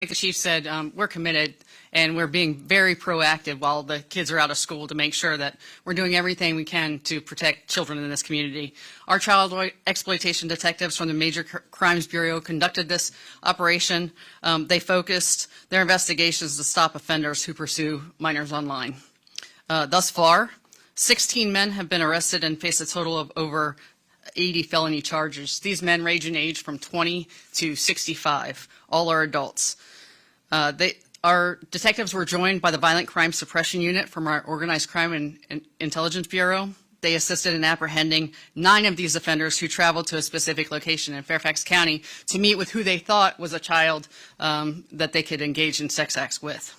the chief said, we're committed and we're being very proactive while the kids are out of school to make sure that we're doing everything we can to protect children in this community. Our child exploitation detectives from the Major Crimes Bureau conducted this operation. They focused their investigations to stop offenders who pursue minors online. Thus far, 16 men have been arrested and face a total of over 80 felony charges. These men range in age from 20 to 65. All are adults. Our detectives were joined by the Violent Crime Suppression Unit from our Organized Crime and Intelligence Bureau. They assisted in apprehending 9 of these offenders who traveled to a specific location in Fairfax County to meet with who they thought was a child that they could engage in sex acts with.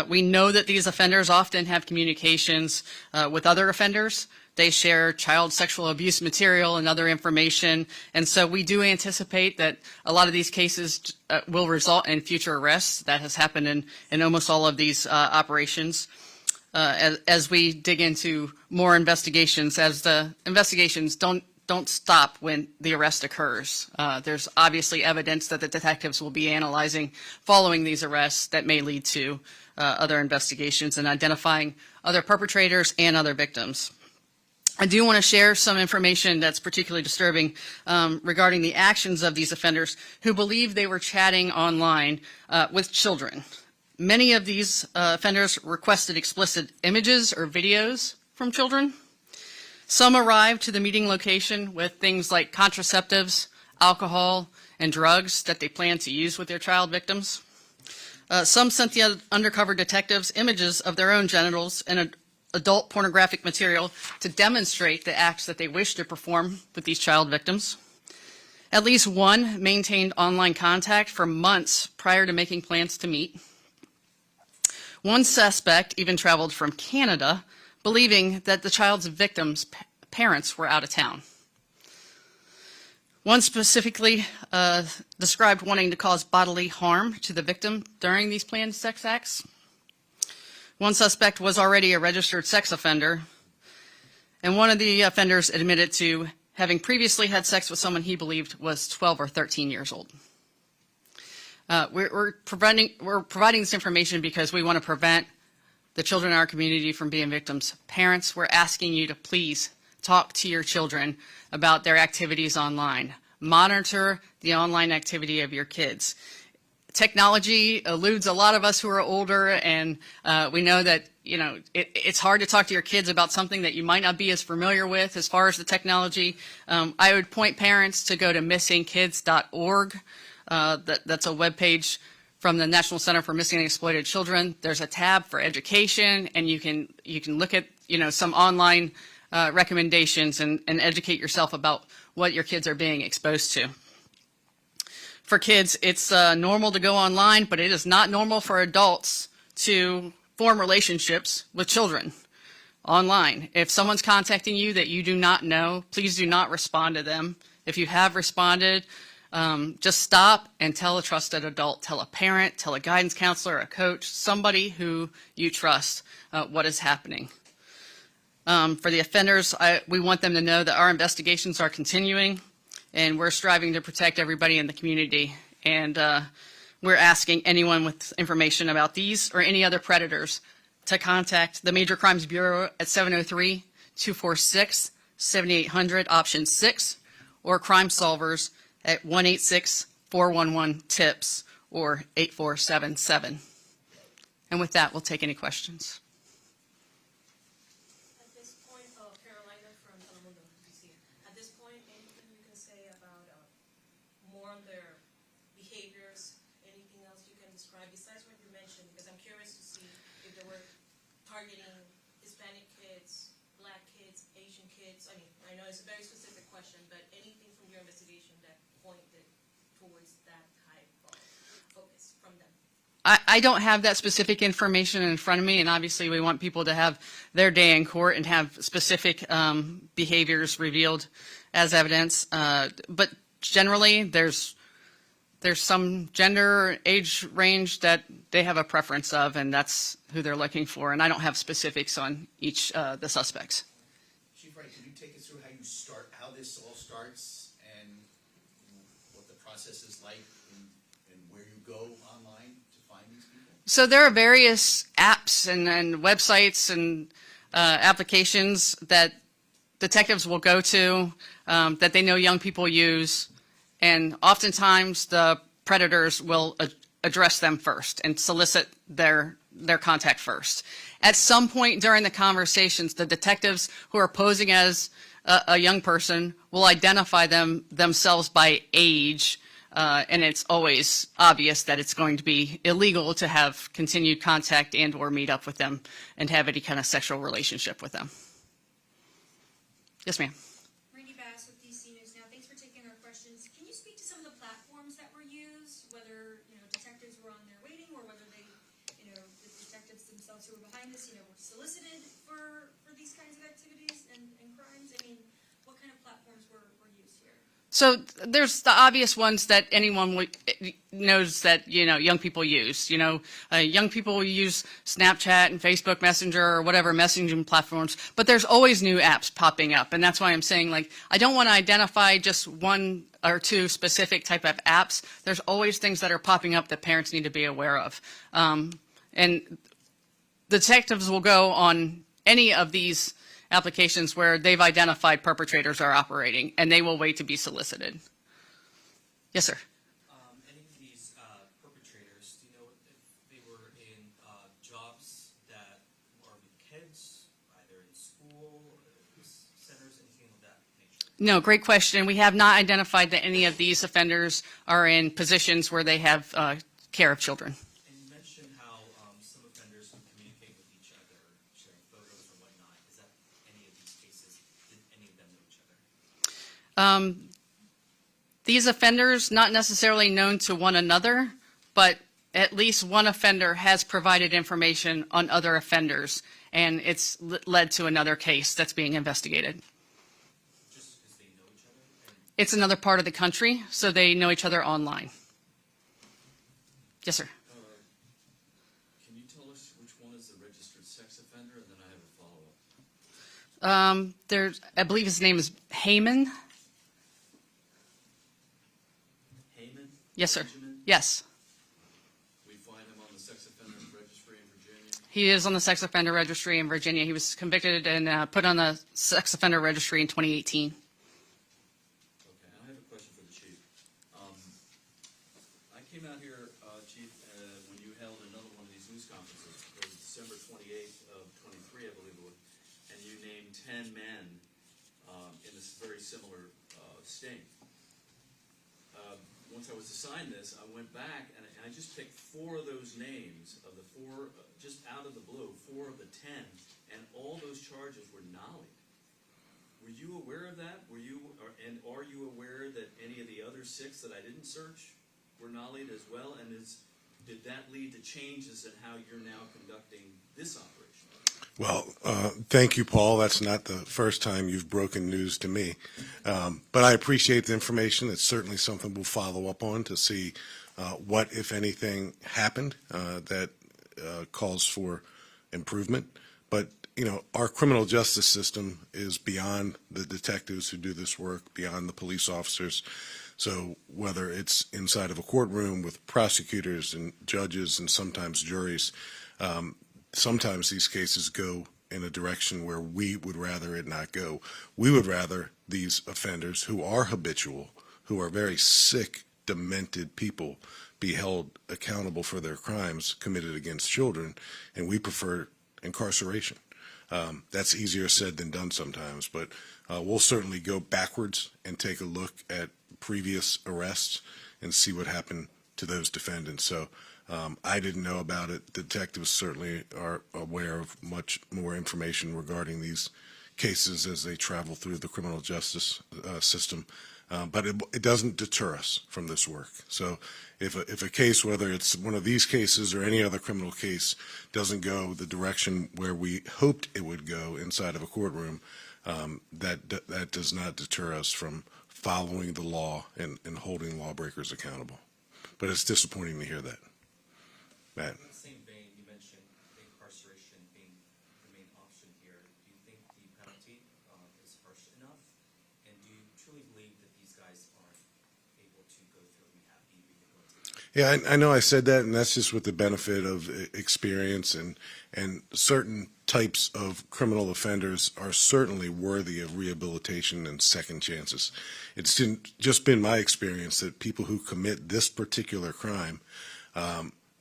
We know that these offenders often have communications with other offenders. They share child sexual abuse material and other information, and so we do anticipate that a lot of these cases will result in future arrests. That has happened in almost all of these operations. As we dig into more investigations, as the investigations don't stop when the arrest occurs. There's obviously evidence that the detectives will be analyzing following these arrests that may lead to other investigations and identifying other perpetrators and other victims. I do want to share some information that's particularly disturbing regarding the actions of these offenders who believe they were chatting online with children. Many of these offenders requested explicit images or videos from children. Some arrived to the meeting location with things like contraceptives, alcohol, and drugs that they plan to use with their child victims. Some sent the undercover detectives images of their own genitals and adult pornographic material to demonstrate the acts that they wish to perform with these child victims. At least one maintained online contact for months prior to making plans to meet. One suspect even traveled from Canada, believing that the child's victim's parents were out of town. One specifically described wanting to cause bodily harm to the victim during these planned sex acts. One suspect was already a registered sex offender, and one of the offenders admitted to having previously had sex with someone he believed was 12 or 13 years old. We're providing this information because we want to prevent the children in our community from being victims. Parents, we're asking you to please talk to your children about their activities online. Monitor the online activity of your kids. Technology eludes a lot of us who are older, and we know that it's hard to talk to your kids about something that you might not be as familiar with as far as the technology. I would point parents to go to missingkids.org. That's a webpage from the National Center for Missing and Exploited Children. There's a tab for education, and you can look at some online recommendations and educate yourself about what your kids are being exposed to. For kids, it's normal to go online, but it is not normal for adults to form relationships with children online. If someone's contacting you that you do not know, please do not respond to them. If you have responded, just stop and tell a trusted adult, tell a parent, tell a guidance counselor, a coach, somebody who you trust what is happening. For the offenders, we want them to know that our investigations are continuing, and we're striving to protect everybody in the community. And we're asking anyone with information about these or any other predators to contact the Major Crimes Bureau at 703-246-7800, option 6, or Crime Solvers at 1-866-411-TIPS or 8477. And with that, we'll take any questions. Besides what you mentioned, because I'm curious to see if they were targeting Hispanic kids, Black kids, Asian kids. I mean, I know it's a very specific question, but anything from your investigation that pointed towards that type of focus from them? I don't have that specific information in front of me, and obviously we want people to have their day in court and have specific behaviors revealed as evidence. But generally, there's some gender, age range that they have a preference of, and that's who they're looking for. And I don't have specifics on each the suspects. Chief Wright, can you take us through how this all starts, and what the process is like, and where you go online? So there are various apps and websites and applications that detectives will go to that they know young people use, and oftentimes the predators will address them first and solicit their contact first. At some point during the conversations, the detectives who are posing as a young person will identify themselves by age, and it's always obvious that it's going to be illegal to have continued contact and or meet up with them and have any kind of sexual relationship with them. Yes, ma'am. Randy Bass with DC News Now. Thanks for taking our questions. Can you speak to some of the platforms that were used, whether detectives were on there waiting, or whether they, the detectives themselves who were behind this, were solicited for these kinds of activities and crimes? I mean, what kind of platforms were used here? So there's the obvious ones that anyone knows that, young people use. Young people use Snapchat and Facebook Messenger or whatever messaging platforms, but there's always new apps popping up. And that's why I'm saying, I don't want to identify just one or two specific type of apps. There's always things that are popping up that parents need to be aware of. And detectives will go on any of these applications where they've identified perpetrators are operating, and they will wait to be solicited. Yes, sir. Any of these perpetrators, do you know if they were in jobs that are with kids, either in school, centers, anything of that nature? No, great question. We have not identified that any of these offenders are in positions where they have care of children. And you mentioned how some offenders would communicate with each other, sharing photos or whatnot. Is that any of these cases? Did any of them know each other? These offenders, not necessarily known to one another, but at least one offender has provided information on other offenders, and it's led to another case that's being investigated. Just because they know each other? And It's another part of the country, so they know each other online. Yes, sir. Can you tell us which one is the registered sex offender, and then I have a follow-up. I believe his name is Heyman. Heyman? Yes, sir. Benjamin? Yes. We find him on the sex offender registry in Virginia. He is on the sex offender registry in Virginia. He was convicted and put on the sex offender registry in 2018. Okay, I have a question for the chief. I came out here, Chief, when you held another one of these news conferences. It was December 28th of 23, I believe it was, and you named 10 men in this very similar sting. Once I was assigned this, I went back and I just picked 4 of those names of the 4, just out of the blue, 4 of the 10, and all those charges were nollied. Were you aware of that? Are you aware that any of the other 6 that I didn't search were nollied as well? And did that lead to changes in how you're now conducting this operation? Well, thank you, Paul. That's not the first time you've broken news to me. But I appreciate the information. It's certainly something we'll follow up on to see what, if anything, happened that calls for improvement. But, our criminal justice system is beyond the detectives who do this work, beyond the police officers. So whether it's inside of a courtroom with prosecutors and judges and sometimes juries, sometimes these cases go in a direction where we would rather it not go. We would rather these offenders who are habitual, who are very sick, demented people, be held accountable for their crimes committed against children, and we prefer incarceration. That's easier said than done sometimes, but we'll certainly go backwards and take a look at previous arrests and see what happened to those defendants. So I didn't know about it. Detectives certainly are aware of much more information regarding these cases as they travel through the criminal justice system. But it doesn't deter us from this work. So if a case, whether it's one of these cases or any other criminal case, doesn't go the direction where we hoped it would go inside of a courtroom, that does not deter us from following the law and holding lawbreakers accountable. But it's disappointing to hear that. Matt. In the same vein, you mentioned incarceration being the main option here. Do you think the penalty is harsh enough? And do you truly believe that these guys aren't able to go through rehab, be rehabilitated? Yeah, I know I said that, and that's just with the benefit of experience, and certain types of criminal offenders are certainly worthy of rehabilitation and second chances. It's just been my experience that people who commit this particular crime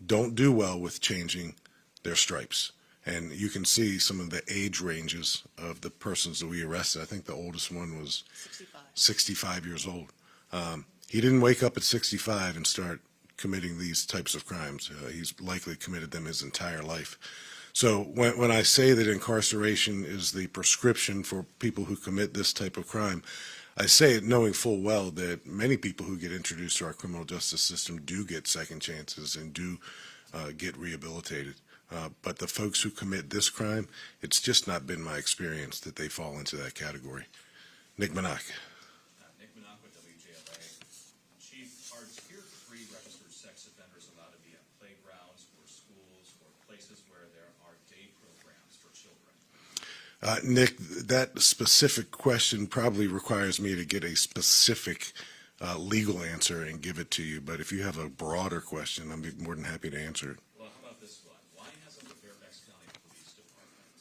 don't do well with changing their stripes. And you can see some of the age ranges of the persons that we arrested. I think the oldest one was 65 years old. He didn't wake up at 65 and start committing these types of crimes. He's likely committed them his entire life. So when I say that incarceration is the prescription for people who commit this type of crime, I say it knowing full well that many people who get introduced to our criminal justice system do get second chances and do get rehabilitated. But the folks who commit this crime, it's just not been my experience that they fall into that category. Nick Minock. Nick Minock with WJLA. Chief, are Tier 3 registered sex offenders allowed to be at playgrounds or schools or places where there are day programs for children? Nick, that specific question probably requires me to get a specific legal answer and give it to you. But if you have a broader question, I'd be more than happy to answer it. Well, how about this one? Why hasn't the Fairfax County Police Department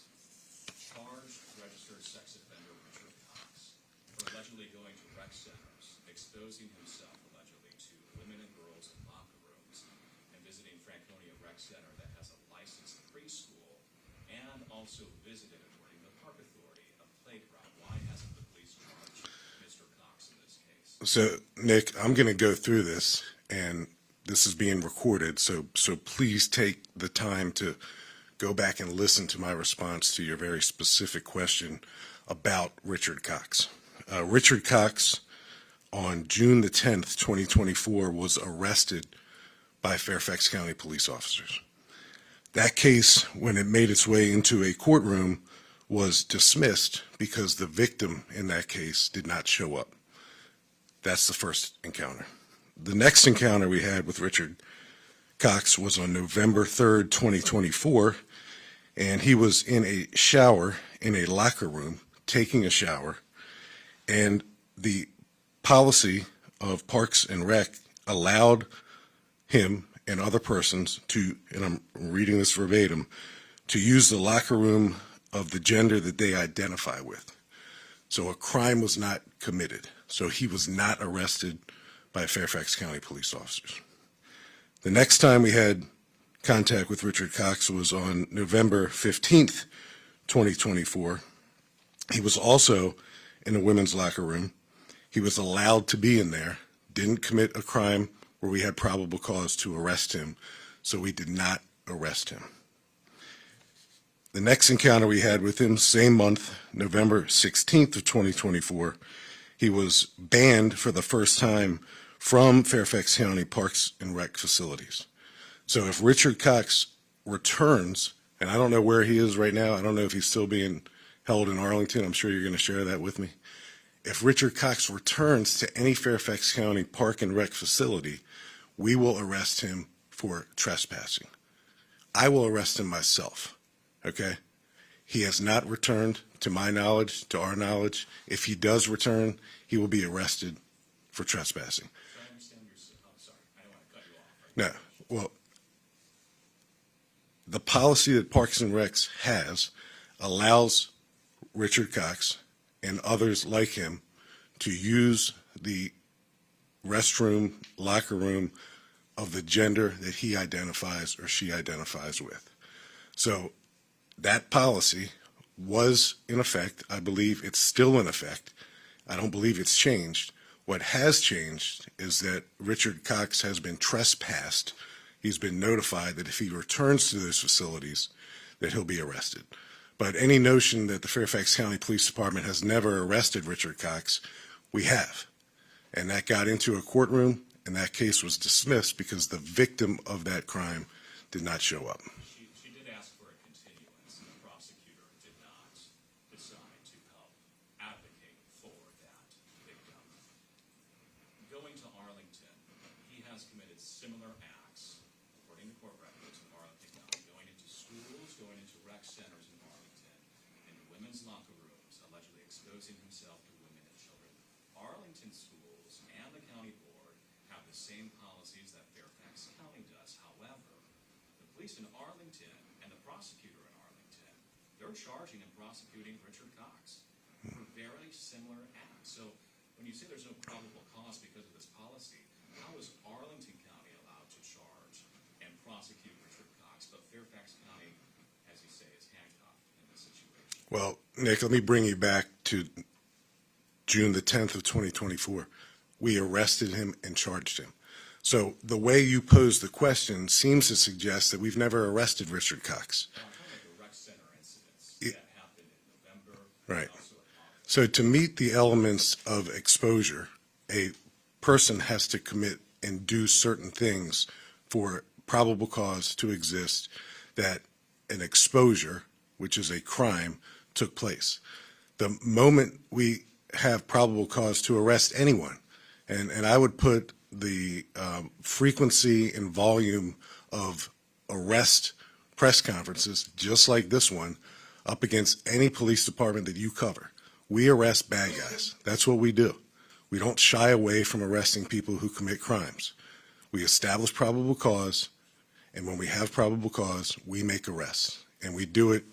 charged registered sex offender Richard Cox for allegedly going to rec centers, exposing himself allegedly to women and girls in locker rooms, and visiting Franconia Rec Center that has a licensed preschool, and also visited, according to the Park Authority, a playground? Why hasn't the police charged Mr. Cox in this case? So, Nick, I'm going to go through this, and this is being recorded, so please take the time to go back and listen to my response to your very specific question about Richard Cox. Richard Cox, on June the 10th, 2024, was arrested by Fairfax County police officers. That case, when it made its way into a courtroom, was dismissed because the victim in that case did not show up. That's the first encounter. The next encounter we had with Richard Cox was on November 3rd, 2024, and he was in a shower in a locker room, taking a shower, and the policy of Parks and Rec allowed him and other persons to, and I'm reading this verbatim, to use the locker room of the gender that they identify with. So a crime was not committed. So he was not arrested by Fairfax County police officers. The next time we had contact with Richard Cox was on November 15th, 2024. He was also in a women's locker room. He was allowed to be in there, didn't commit a crime where we had probable cause to arrest him, so we did not arrest him. The next encounter we had with him, same month, November 16th of 2024, he was banned for the first time from Fairfax County Parks and Rec facilities. So if Richard Cox returns, and I don't know where he is right now, I don't know if he's still being held in Arlington, I'm sure you're going to share that with me. If Richard Cox returns to any Fairfax County Park and Rec facility, we will arrest him for trespassing. I will arrest him myself, okay? He has not returned, to my knowledge, to our knowledge. If he does return, he will be arrested for trespassing. So I understand I'm sorry, I don't want to cut you off. No, well, the policy that Parks and Recs has allows Richard Cox and others like him to use the restroom, locker room of the gender that he identifies or she identifies with. So that policy was in effect. I believe it's still in effect. I don't believe it's changed. What has changed is that Richard Cox has been trespassed. He's been notified that if he returns to those facilities, that he'll be arrested. But any notion that the Fairfax County Police Department has never arrested Richard Cox, we have. And that got into a courtroom, and that case was dismissed because the victim of that crime did not show up. She did ask for a continuance, and the prosecutor did not decide to help advocate for that victim. Going to Arlington, he has committed similar acts, according to court records in Arlington County, going into schools, going into rec centers in Arlington, into women's locker rooms, allegedly exposing himself to women and children. Arlington schools and the county board have the same policies that Fairfax police in Arlington and the prosecutor in Arlington, they're charging and prosecuting Richard Cox for very similar acts. So when you say there's no probable cause because of this policy, how is Arlington County allowed to charge and prosecute Richard Cox, but Fairfax County, as you say, is handcuffed in this situation? Well, Nick, let me bring you back to June the 10th of 2024. We arrested him and charged him. So the way you pose the question seems to suggest that we've never arrested Richard Cox. I'm talking about the rec center incidents that happened in November. Right. And also in August. So to meet the elements of exposure, a person has to commit and do certain things for probable cause to exist that an exposure, which is a crime, took place. The moment we have probable cause to arrest anyone, and I would put the frequency and volume of arrest press conferences, just like this one, up against any police department that you cover. We arrest bad guys. That's what we do. We don't shy away from arresting people who commit crimes. We establish probable cause, and when we have probable cause, we make arrests. And we do it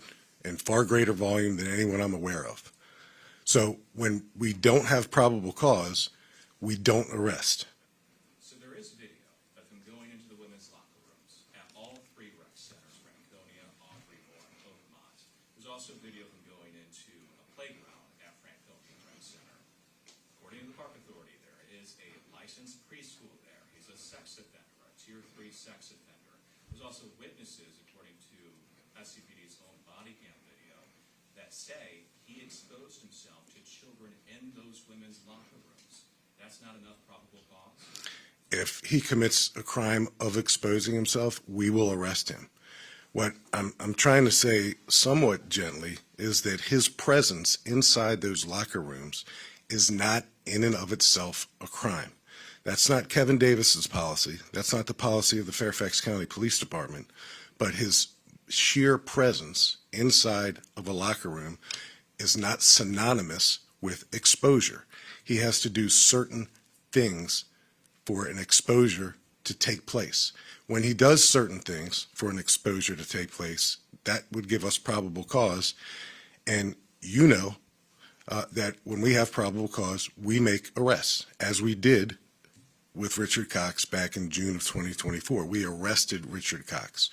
in far greater volume than anyone I'm aware of. So when we don't have probable cause, we don't arrest. So there is video of him going into the women's locker rooms at all three rec centers, Franconia, Aubreyville, and Oakmont. There's also video of him going into a playground at Franconia Rec Center. According to the Park Authority, there is a licensed preschool there. He's a sex offender, a Tier 3 sex offender. There's also witnesses, according to SCPD's own body cam video, that say he exposed himself to children in those women's locker rooms. That's not enough probable cause? If he commits a crime of exposing himself, we will arrest him. What I'm trying to say somewhat gently is that his presence inside those locker rooms is not in and of itself a crime. That's not Kevin Davis's policy. That's not the policy of the Fairfax County Police Department. But his sheer presence inside of a locker room is not synonymous with exposure. He has to do certain things for an exposure to take place. When he does certain things for an exposure to take place, that would give us probable cause. And you know that when we have probable cause, we make arrests, as we did with Richard Cox back in June of 2024. We arrested Richard Cox.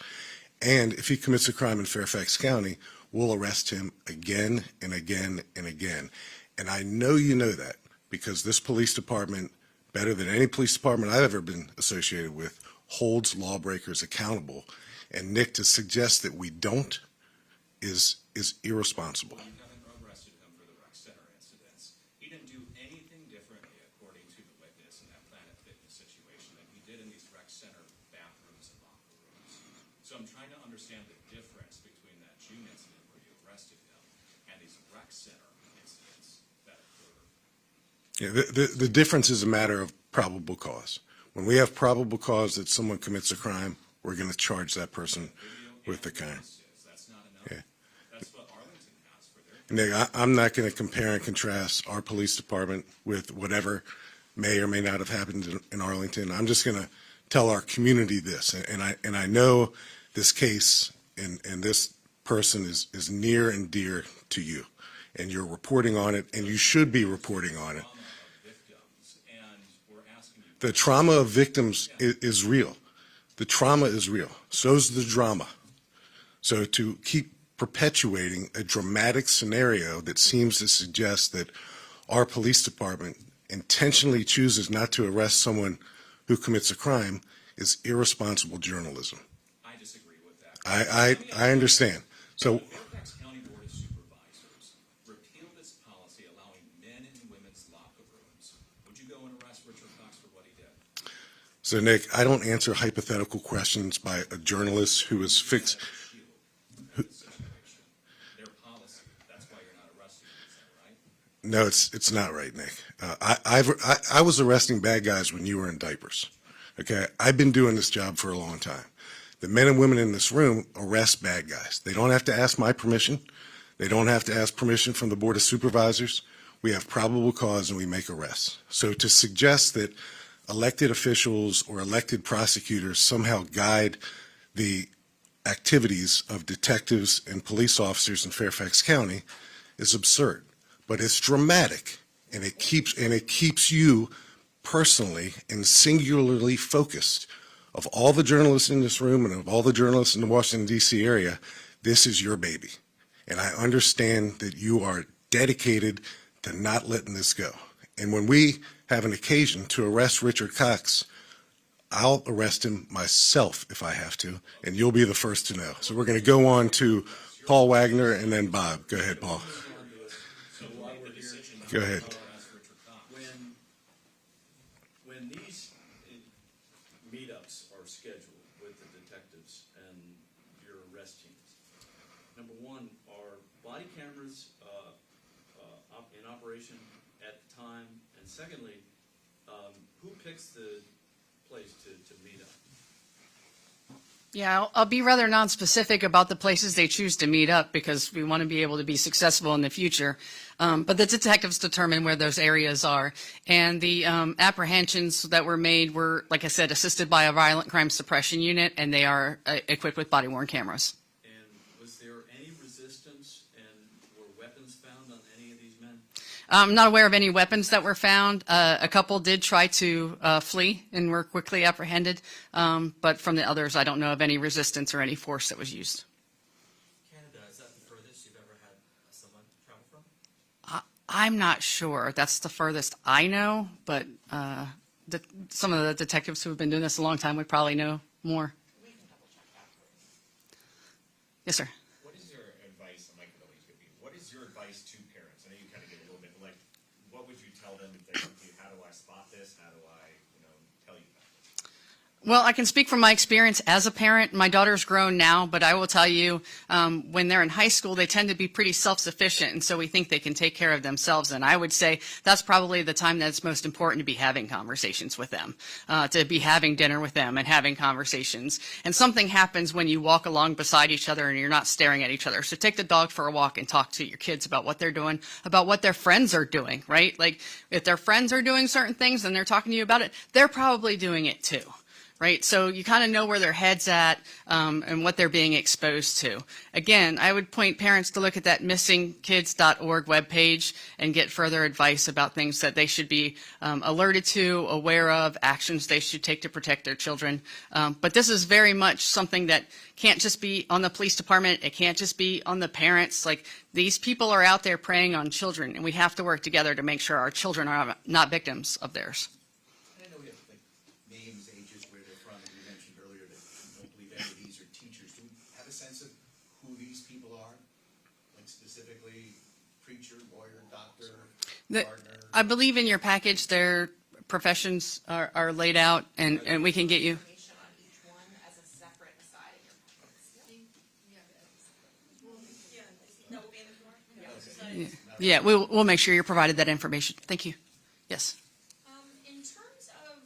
And if he commits a crime in Fairfax County, we'll arrest him again and again and again. And I know you know that because this police department, better than any police department I've ever been associated with, holds lawbreakers accountable. And Nick, to suggest that we don't is irresponsible. You haven't arrested him for the rec center incidents. He didn't do anything differently, according to the witness in that Planet Fitness situation, than he did in these rec center bathrooms and locker rooms. So I'm trying to understand the difference between that June incident where you arrested him and these rec center incidents that occurred. Yeah, the difference is a matter of probable cause. When we have probable cause that someone commits a crime, we're going to charge that person with the crime. That's not enough. Yeah. That's what Arlington has for their. Nick, I'm not going to compare and contrast our police department with whatever may or may not have happened in Arlington. I'm just going to tell our community this, and I know this case and this person is near and dear to you, and you're reporting on it, and you should be reporting on it. The trauma of victims is real. The trauma is real. So's the drama. So to keep perpetuating a dramatic scenario that seems to suggest that our police department intentionally chooses not to arrest someone who commits a crime is irresponsible journalism. I disagree with that. I understand. So The Fairfax County Board of Supervisors repealed its policy allowing men in women's locker rooms. Would you go and arrest Richard Cox for what he did? So, Nick, I don't answer hypothetical questions by a journalist who is fixed. Their policy, that's why you're not arresting him, is that right? No, it's not right, Nick. I was arresting bad guys when you were in diapers. Okay, I've been doing this job for a long time. The men and women in this room arrest bad guys. They don't have to ask my permission. They don't have to ask permission from the Board of Supervisors. We have probable cause and we make arrests. So to suggest that elected officials or elected prosecutors somehow guide the activities of detectives and police officers in Fairfax County is absurd, but it's dramatic, and it keeps you personally and singularly focused. Of all the journalists in this room and of all the journalists in the Washington, D.C. area, this is your baby. And I understand that you are dedicated to not letting this go. And when we have an occasion to arrest Richard Cox, I'll arrest him myself if I have to, and you'll be the first to know. So we're going to go on to Paul Wagner and then Bob. Go ahead, Paul. Go ahead. When these meetups are scheduled with the detectives and your arrest teams, number one, are body cameras in operation at the time? And secondly, who picks the place to meet up? Yeah, I'll be rather non-specific about the places they choose to meet up because we want to be able to be successful in the future. But the detectives determine where those areas are. And the apprehensions that were made were, like I said, assisted by a violent crime suppression unit, and they are equipped with body-worn cameras. And was there any resistance, and were weapons found on any of these men? I'm not aware of any weapons that were found. A couple did try to flee and were quickly apprehended. But from the others, I don't know of any resistance or any force that was used. Canada, is that the furthest you've ever had someone travel from? I'm not sure. That's the furthest I know, but some of the detectives who have been doing this a long time would probably know more. We can double check that for you. Yes, sir. What is your advice, Mike, what is your advice to parents? I know you kind of get a little bit, like, what would you tell them if they come to you? How do I spot this? How do I, tell you about this? Well, I can speak from my experience as a parent. My daughter's grown now, but I will tell you, when they're in high school, they tend to be pretty self-sufficient, and so we think they can take care of themselves. And I would say that's probably the time that's most important to be having conversations with them, to be having dinner with them and having conversations. And something happens when you walk along beside each other and you're not staring at each other. So take the dog for a walk and talk to your kids about what they're doing, about what their friends are doing, right? Like if their friends are doing certain things and they're talking to you about it, they're probably doing it too. Right, so you kind of know where their head's at and what they're being exposed to. Again, I would point parents to look at that missingkids.org webpage and get further advice about things that they should be alerted to, aware of, actions they should take to protect their children. But this is very much something that can't just be on the police department. It can't just be on the parents. Like these people are out there preying on children, and we have to work together to make sure our children are not victims of theirs. I know we have like names, ages, where they're from, and you mentioned earlier that you don't believe any of these are teachers. Do we have a sense of who these people are? Like specifically preacher, lawyer, doctor, gardener? I believe in your package their professions are laid out, and we can get you. Information on each one as a separate aside in your packets. Yeah, that will be in the floor? Yeah, we'll make sure you're provided that information. Thank you. Yes. In terms of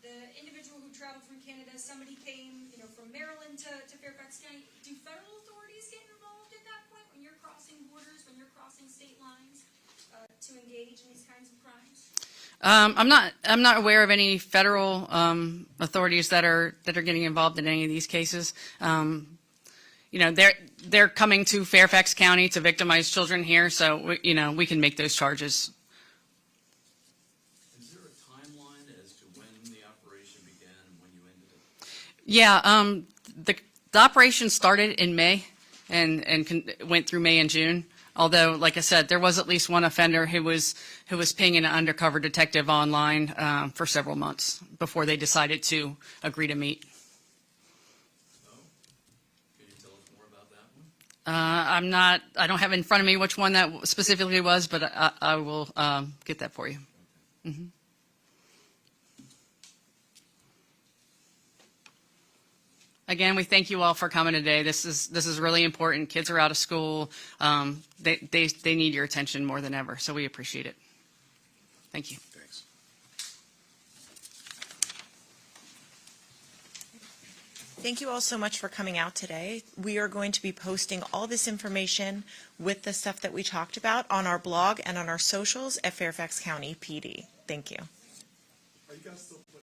the individual who traveled from Canada, somebody came, from Maryland to Fairfax County, do federal authorities get involved at that point when you're crossing borders, when you're crossing state lines, to engage in these kinds of crimes? I'm not aware of any federal authorities that are getting involved in any of these cases. They're coming to Fairfax County to victimize children here, so we can make those charges. Is there a timeline as to when the operation began and when you ended it? Yeah, the operation started in May and went through May and June. Although, like I said, there was at least one offender who was paying an undercover detective online for several months before they decided to agree to meet. Oh, can you tell us more about that one? I don't have in front of me which one that specifically was, but I will get that for you. Mm-hmm. Again, we thank you all for coming today. This is really important. Kids are out of school. They need your attention more than ever, so we appreciate it. Thank you. Thanks. Thank you all so much for coming out today. We are going to be posting all this information with the stuff that we talked about on our blog and on our socials at Fairfax County PD. Thank you. Are you guys still